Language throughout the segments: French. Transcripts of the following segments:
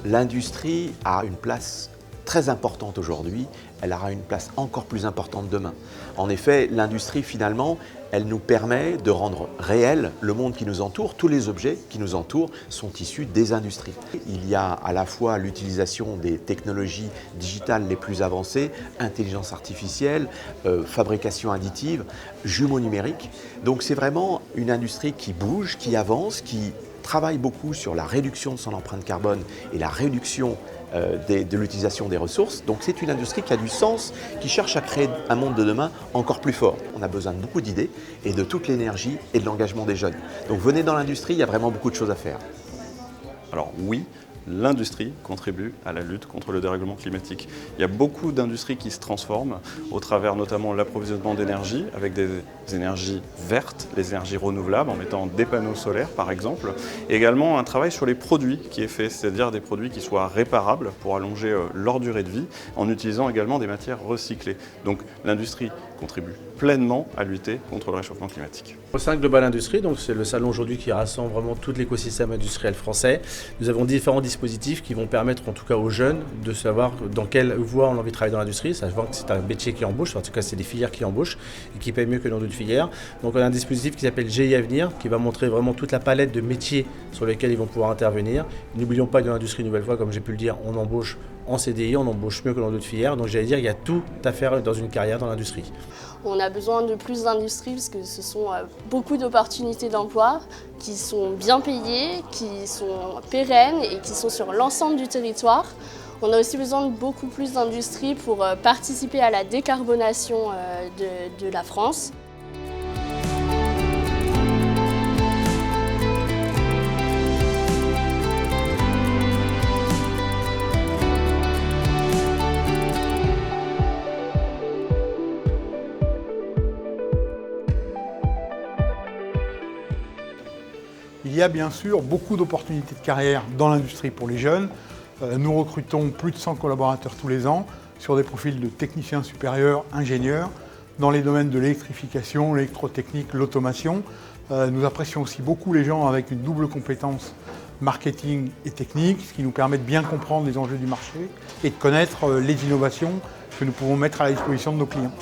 L'industrie a une place très importante aujourd'hui, elle aura une place encore plus importante demain. En effet, l'industrie finalement, elle nous permet de rendre réel le monde qui nous entoure. Tous les objets qui nous entourent sont issus des industries. Il y a à la fois l'utilisation des technologies digitales les plus avancées, intelligence artificielle, fabrication additive, jumeaux numériques. Donc c'est vraiment une industrie qui bouge, qui avance, qui travaille beaucoup sur la réduction de son empreinte carbone et la réduction de l'utilisation des ressources. Donc c'est une industrie qui a du sens, qui cherche à créer un monde de demain encore plus fort. On a besoin de beaucoup d'idées et de toute l'énergie et de l'engagement des jeunes. Donc venez dans l'industrie, il y a vraiment beaucoup de choses à faire. Alors oui, l'industrie contribue à la lutte contre le dérèglement climatique. Il y a beaucoup d'industries qui se transforment au travers notamment de l'approvisionnement d'énergie avec des énergies vertes, les énergies renouvelables en mettant des panneaux solaires par exemple. Et également un travail sur les produits qui est fait, c'est-à-dire des produits qui soient réparables pour allonger leur durée de vie en utilisant également des matières recyclées. Donc l'industrie contribue pleinement à lutter contre le réchauffement climatique. Au sein de Global Industrie, donc c'est le salon aujourd'hui qui rassemble vraiment tout l'écosystème industriel français. Nous avons différents dispositifs qui vont permettre en tout cas aux jeunes de savoir dans quelle voie on a envie de travailler dans l'industrie, sachant que c'est un métier qui embauche, en tout cas c'est des filières qui embauchent et qui payent mieux que dans d'autres filières. Donc on a un dispositif qui s'appelle GI Avenir qui va montrer vraiment toute la palette de métiers sur lesquels ils vont pouvoir intervenir. N'oublions pas que dans l'industrie, une nouvelle fois, comme j'ai pu le dire, on embauche en CDI, on embauche mieux que dans d'autres filières. Donc j'allais dire, il y a tout à faire dans une carrière dans l'industrie. On a besoin de plus d'industrie parce que ce sont beaucoup d'opportunités d'emploi qui sont bien payées, qui sont pérennes et qui sont sur l'ensemble du territoire. On a aussi besoin de beaucoup plus d'industrie pour participer à la décarbonation de la France. Il y a bien sûr beaucoup d'opportunités de carrière dans l'industrie pour les jeunes. Nous recrutons plus de 100 collaborateurs tous les ans sur des profils de techniciens supérieurs, ingénieurs, dans les domaines de l'électrification, l'électrotechnique, l'automation. Nous apprécions aussi beaucoup les gens avec une double compétence marketing et technique, ce qui nous permet de bien comprendre les enjeux du marché et de connaître les innovations que nous pouvons mettre à la disposition de nos clients.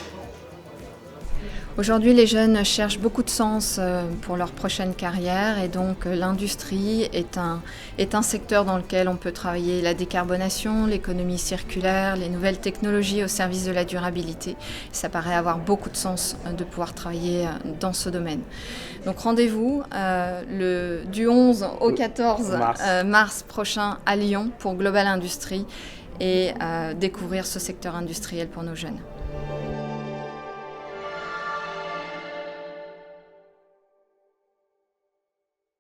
Aujourd'hui, les jeunes cherchent beaucoup de sens pour leur prochaine carrière et donc l'industrie est un secteur dans lequel on peut travailler la décarbonation, l'économie circulaire, les nouvelles technologies au service de la durabilité. Ça paraît avoir beaucoup de sens de pouvoir travailler dans ce domaine. Donc rendez-vous du 11 au 14 mars prochain à Lyon pour Global Industrie et découvrir ce secteur industriel pour nos jeunes.